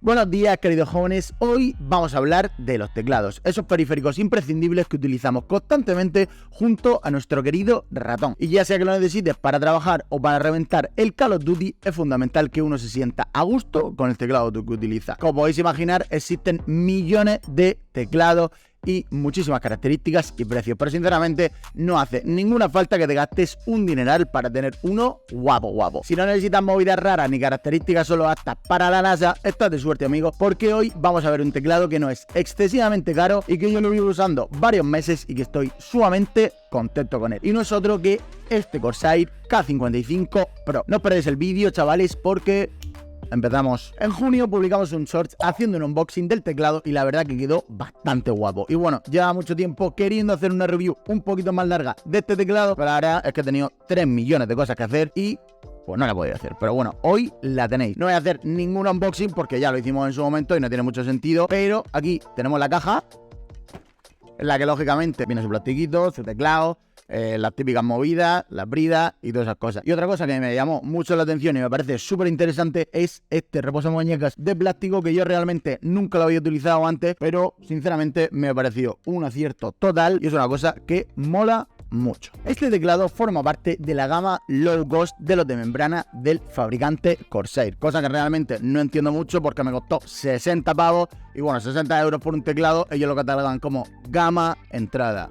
Buenos días, queridos jóvenes. Hoy vamos a hablar de los teclados, esos periféricos imprescindibles que utilizamos constantemente junto a nuestro querido ratón. Y ya sea que lo necesites para trabajar o para reventar el Call of Duty, es fundamental que uno se sienta a gusto con el teclado que utiliza. Como podéis imaginar, existen millones de teclados y muchísimas características y precios, pero sinceramente no hace ninguna falta que te gastes un dineral para tener uno guapo. Si no necesitas movidas raras ni características solo aptas para la NASA, estás de suerte, amigos, porque hoy vamos a ver un teclado que no es excesivamente caro y que yo lo llevo usando varios meses y que estoy sumamente contento con él. Y no es otro que este Corsair K55 Pro. No os perdáis el vídeo, chavales, porque empezamos. En junio publicamos un short haciendo un unboxing del teclado y la verdad que quedó bastante guapo. Y bueno, lleva mucho tiempo queriendo hacer una review un poquito más larga de este teclado, pero la verdad es que he tenido 3 millones de cosas que hacer y pues no la podía hacer. Pero bueno, hoy la tenéis. No voy a hacer ningún unboxing porque ya lo hicimos en su momento y no tiene mucho sentido, pero aquí tenemos la caja en la que lógicamente viene su plastiquito, su teclado, las típicas movidas, las bridas y todas esas cosas. Y otra cosa que me llamó mucho la atención y me parece súper interesante es este reposamuñecas de plástico que yo realmente nunca lo había utilizado antes, pero sinceramente me ha parecido un acierto total y es una cosa que mola mucho. Este teclado forma parte de la gama low cost de los de membrana del fabricante Corsair, cosa que realmente no entiendo mucho porque me costó 60 pavos y bueno, 60 euros por un teclado, ellos lo catalogan como gama entrada.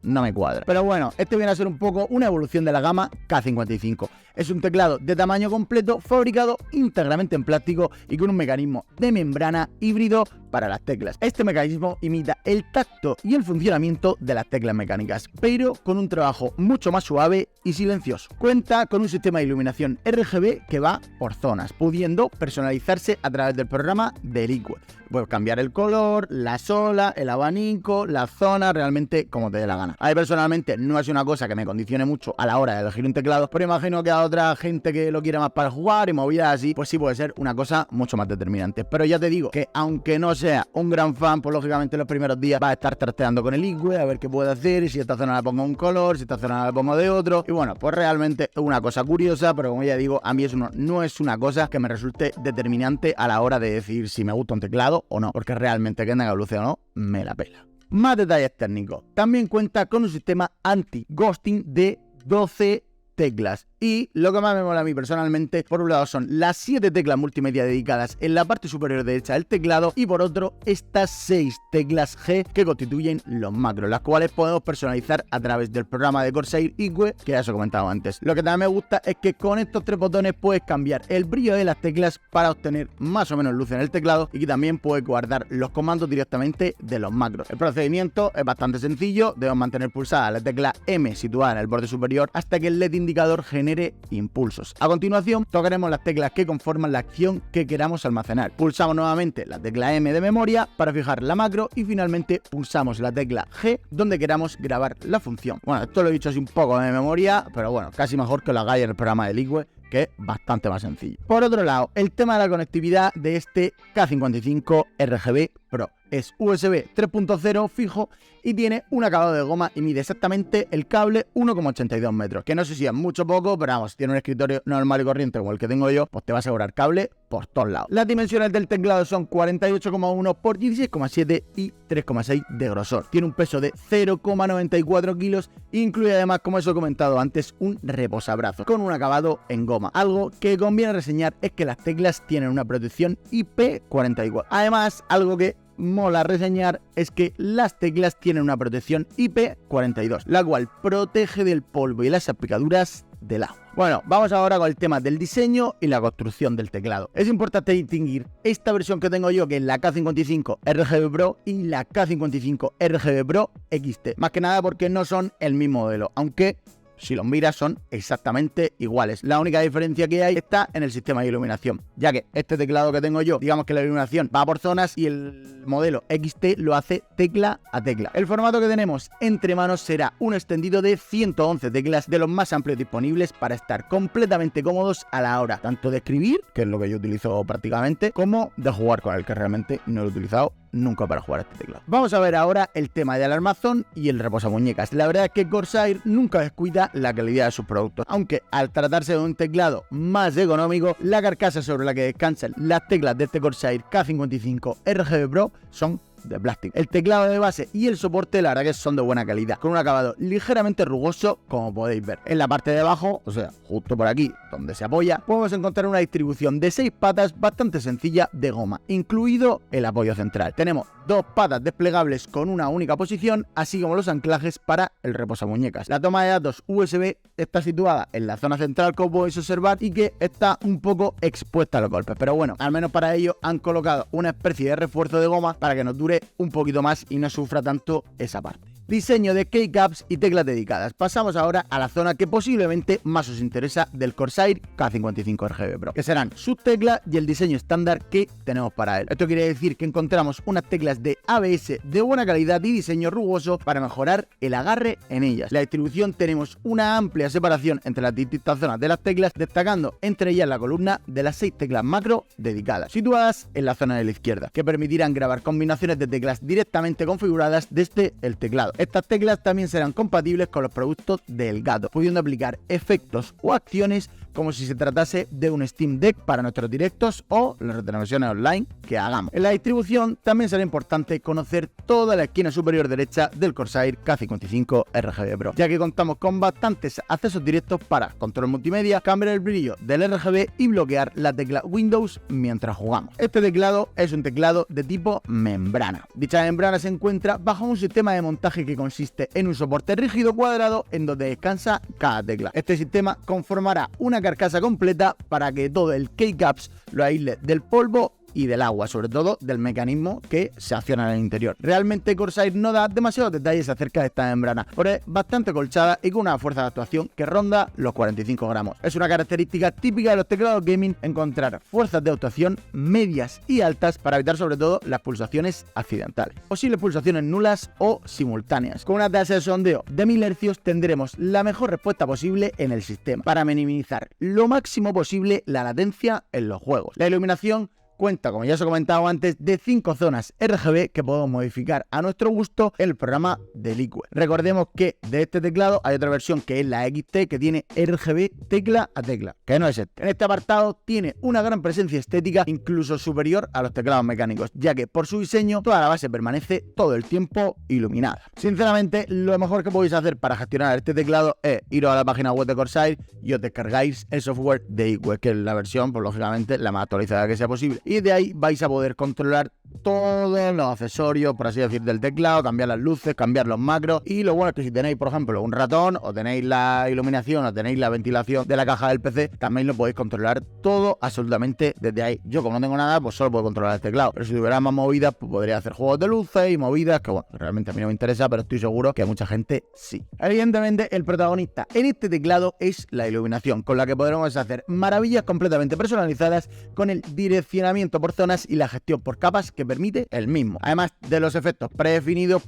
No me cuadra. Pero bueno, este viene a ser un poco una evolución de la gama K55. Es un teclado de tamaño completo, fabricado íntegramente en plástico y con un mecanismo de membrana híbrido para las teclas. Este mecanismo imita el tacto y el funcionamiento de las teclas mecánicas, pero con un trabajo mucho más suave y silencioso. Cuenta con un sistema de iluminación RGB que va por zonas, pudiendo personalizarse a través del programa de Liquid. Puedes cambiar el color, la sola, el abanico, la zona, realmente como te dé la gana. A mí personalmente no es una cosa que me condicione mucho a la hora de elegir un teclado, pero imagino que a otra gente que lo quiere más para jugar y movidas así, pues sí puede ser una cosa mucho más determinante. Pero ya te digo que aunque no sea un gran fan, pues lógicamente los primeros días vas a estar trasteando con el Liquid, a ver qué puede hacer, y si esta zona la pongo un color, si esta zona la pongo de otro, y bueno, pues realmente es una cosa curiosa, pero como ya digo, a mí eso no es una cosa que me resulte determinante a la hora de decidir si me gusta un teclado o no, porque realmente que tenga luces o no, me la pela. Más detalles técnicos. También cuenta con un sistema anti-ghosting de 12 teclas. Y lo que más me mola a mí personalmente, por un lado son las 7 teclas multimedia dedicadas en la parte superior derecha del teclado y por otro estas 6 teclas G que constituyen los macros, las cuales podemos personalizar a través del programa de Corsair Liquid que ya os he comentado antes. Lo que también me gusta es que con estos 3 botones puedes cambiar el brillo de las teclas para obtener más o menos luz en el teclado y que también puedes guardar los comandos directamente de los macros. El procedimiento es bastante sencillo, debemos mantener pulsada la tecla M situada en el borde superior hasta que el LED indicador genere impulsos. A continuación tocaremos las teclas que conforman la acción que queramos almacenar. Pulsamos nuevamente la tecla M de memoria para fijar la macro y finalmente pulsamos la tecla G donde queramos grabar la función. Bueno, esto lo he dicho así un poco de memoria, pero bueno, casi mejor que lo hagáis en el programa de Liquid, que es bastante más sencillo. Por otro lado, el tema de la conectividad de este K55 RGB Pro es USB 3.0 fijo y tiene un acabado de goma y mide exactamente el cable 1,82 metros, que no sé si es mucho o poco, pero vamos, tiene un escritorio normal y corriente como el que tengo yo, pues te va a asegurar cable por todos lados. Las dimensiones del teclado son 48,1 por 16,7 y 3,6 de grosor. Tiene un peso de 0,94 kilos e incluye además, como os he comentado antes, un reposabrazos con un acabado en goma. Algo que conviene reseñar es que las teclas tienen una protección IP44. Además, algo que mola reseñar es que las teclas tienen una protección IP42, la cual protege del polvo y las salpicaduras del agua. Bueno, vamos ahora con el tema del diseño y la construcción del teclado. Es importante distinguir esta versión que tengo yo, que es la K55 RGB Pro, y la K55 RGB Pro XT. Más que nada porque no son el mismo modelo, aunque si los miras son exactamente iguales. La única diferencia que hay está en el sistema de iluminación, ya que este teclado que tengo yo, digamos que la iluminación va por zonas y el modelo XT lo hace tecla a tecla. El formato que tenemos entre manos será un extendido de 111 teclas de los más amplios disponibles para estar completamente cómodos a la hora tanto de escribir, que es lo que yo utilizo prácticamente, como de jugar con el que realmente no lo he utilizado nunca para jugar a este teclado. Vamos a ver ahora el tema del armazón y el reposamuñecas. La verdad es que Corsair nunca descuida la calidad de sus productos, aunque al tratarse de un teclado más económico, la carcasa sobre la que descansan las teclas de este Corsair K55 RGB Pro son de plástico. El teclado de base y el soporte la verdad que son de buena calidad, con un acabado ligeramente rugoso, como podéis ver. En la parte de abajo, o sea, justo por aquí donde se apoya, podemos encontrar una distribución de 6 patas bastante sencilla de goma, incluido el apoyo central. Tenemos 2 patas desplegables con una única posición, así como los anclajes para el reposamuñecas. La toma de datos USB está situada en la zona central, como podéis observar, y que está un poco expuesta a los golpes, pero bueno, al menos para ello han colocado una especie de refuerzo de goma para que nos dure un poquito más y no sufra tanto esa parte. Diseño de keycaps y teclas dedicadas. Pasamos ahora a la zona que posiblemente más os interesa del Corsair K55 RGB Pro, que serán sus teclas y el diseño estándar que tenemos para él. Esto quiere decir que encontramos unas teclas de ABS de buena calidad y diseño rugoso para mejorar el agarre en ellas. La distribución tenemos una amplia separación entre las distintas zonas de las teclas, destacando entre ellas la columna de las 6 teclas macro dedicadas, situadas en la zona de la izquierda, que permitirán grabar combinaciones de teclas directamente configuradas desde el teclado. Estas teclas también serán compatibles con los productos de Elgato, pudiendo aplicar efectos o acciones como si se tratase de un Steam Deck para nuestros directos o las retransmisiones online que hagamos. En la distribución también será importante conocer toda la esquina superior derecha del Corsair K55 RGB Pro, ya que contamos con bastantes accesos directos para control multimedia, cambiar el brillo del RGB y bloquear la tecla Windows mientras jugamos. Este teclado es un teclado de tipo membrana. Dicha membrana se encuentra bajo un sistema de montaje que consiste en un soporte rígido cuadrado en donde descansa cada tecla. Este sistema conformará una carcasa completa para que todo el keycaps lo aísle del polvo y del agua, sobre todo del mecanismo que se acciona en el interior. Realmente Corsair no da demasiados detalles acerca de esta membrana, pero es bastante colchada y con una fuerza de actuación que ronda los 45 gramos. Es una característica típica de los teclados gaming encontrar fuerzas de actuación medias y altas para evitar sobre todo las pulsaciones accidentales, posibles pulsaciones nulas o simultáneas. Con una tasa de sondeo de 1000 Hz tendremos la mejor respuesta posible en el sistema para minimizar lo máximo posible la latencia en los juegos. La iluminación cuenta, como ya os he comentado antes, de 5 zonas RGB que podemos modificar a nuestro gusto en el programa de Liquid. Recordemos que de este teclado hay otra versión que es la XT, que tiene RGB tecla a tecla, que no es este. En este apartado tiene una gran presencia estética, incluso superior a los teclados mecánicos, ya que por su diseño toda la base permanece todo el tiempo iluminada. Sinceramente, lo mejor que podéis hacer para gestionar este teclado es iros a la página web de Corsair y os descargáis el software de Liquid, que es la versión, pues lógicamente, la más actualizada que sea posible. Y de ahí vais a poder controlar todos los accesorios, por así decir, del teclado, cambiar las luces, cambiar los macros. Y lo bueno es que si tenéis, por ejemplo, un ratón, o tenéis la iluminación, o tenéis la ventilación de la caja del PC, también lo podéis controlar todo absolutamente desde ahí. Yo, como no tengo nada, pues solo puedo controlar el teclado, pero si tuviera más movidas, pues podría hacer juegos de luces y movidas, que bueno, realmente a mí no me interesa, pero estoy seguro que a mucha gente sí. Evidentemente, el protagonista en este teclado es la iluminación, con la que podremos hacer maravillas completamente personalizadas con el direccionamiento por zonas y la gestión por capas que permite el mismo. Además de los efectos predefinidos,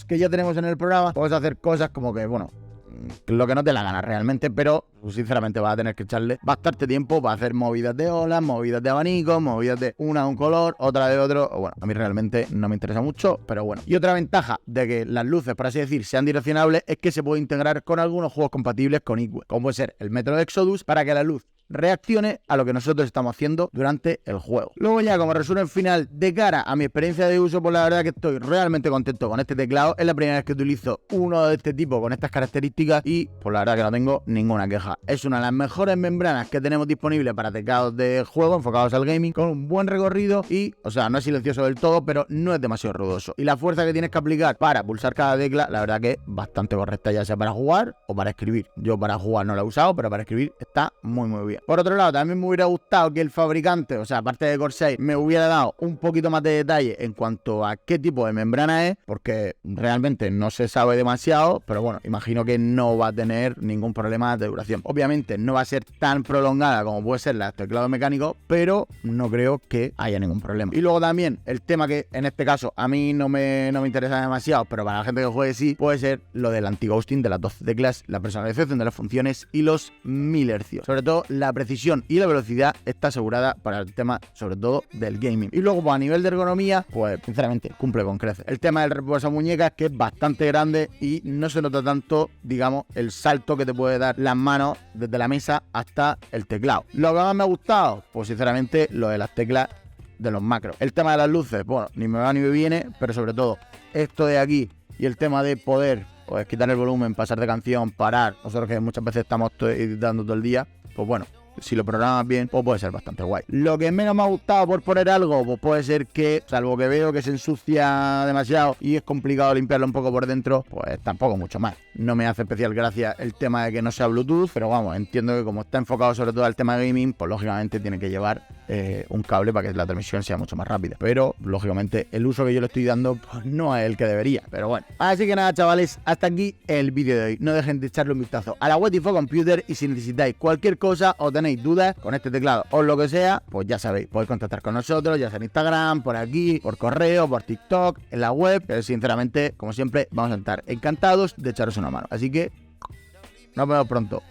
que ya tenemos en el programa, podemos hacer cosas como que, bueno, lo que no te la gana realmente, pero sinceramente vas a tener que echarle bastante tiempo para hacer movidas de olas, movidas de abanico, movidas de una de un color, otra de otro. Bueno, a mí realmente no me interesa mucho, pero bueno. Y otra ventaja de que las luces, por así decir, sean direccionables es que se puede integrar con algunos juegos compatibles con Liquid, como puede ser el Metro Exodus, para que la luz reaccione a lo que nosotros estamos haciendo durante el juego. Luego ya, como resumen final, de cara a mi experiencia de uso, pues la verdad que estoy realmente contento con este teclado. Es la primera vez que utilizo uno de este tipo con estas características y pues la verdad que no tengo ninguna queja. Es una de las mejores membranas que tenemos disponibles para teclados de juego enfocados al gaming, con un buen recorrido y, o sea, no es silencioso del todo, pero no es demasiado ruidoso. Y la fuerza que tienes que aplicar para pulsar cada tecla, la verdad que es bastante correcta, ya sea para jugar o para escribir. Yo para jugar no la he usado, pero para escribir está muy bien. Por otro lado, también me hubiera gustado que el fabricante, o sea, aparte de Corsair, me hubiera dado un poquito más de detalle en cuanto a qué tipo de membrana es, porque realmente no se sabe demasiado, pero bueno, imagino que no va a tener ningún problema de duración. Obviamente no va a ser tan prolongada como puede ser la teclado mecánico, pero no creo que haya ningún problema. Y luego también el tema que en este caso a mí no me interesa demasiado, pero para la gente que juegue sí, puede ser lo del anti-ghosting de las 12 teclas, la personalización de las funciones y los 1000 Hz. Sobre todo la la precisión y la velocidad está asegurada para el tema, sobre todo, del gaming. Y luego, pues, a nivel de ergonomía, pues sinceramente cumple con creces. El tema del reposamuñecas, que es bastante grande y no se nota tanto, digamos, el salto que te puede dar las manos desde la mesa hasta el teclado. Lo que más me ha gustado, pues sinceramente, lo de las teclas de los macros. El tema de las luces, bueno, ni me va ni me viene, pero sobre todo esto de aquí y el tema de poder, pues, quitar el volumen, pasar de canción, parar, nosotros que muchas veces estamos editando todo el día, pues bueno, si lo programas bien, pues puede ser bastante guay. Lo que menos me ha gustado, por poner algo, pues puede ser que, salvo que veo que se ensucia demasiado y es complicado limpiarlo un poco por dentro, pues tampoco mucho más. No me hace especial gracia el tema de que no sea Bluetooth, pero vamos, entiendo que como está enfocado sobre todo al tema de gaming, pues lógicamente tiene que llevar un cable para que la transmisión sea mucho más rápida. Pero lógicamente el uso que yo le estoy dando, pues no es el que debería. Pero bueno, así que nada, chavales, hasta aquí el vídeo de hoy. No dejen de echarle un vistazo a la web de Infocomputer y si necesitáis cualquier cosa o tenéis dudas con este teclado o lo que sea, pues ya sabéis, podéis contactar con nosotros, ya sea en Instagram, por aquí, por correo, por TikTok, en la web. Pero sinceramente, como siempre, vamos a estar encantados de echaros una mano. Así que nos vemos pronto.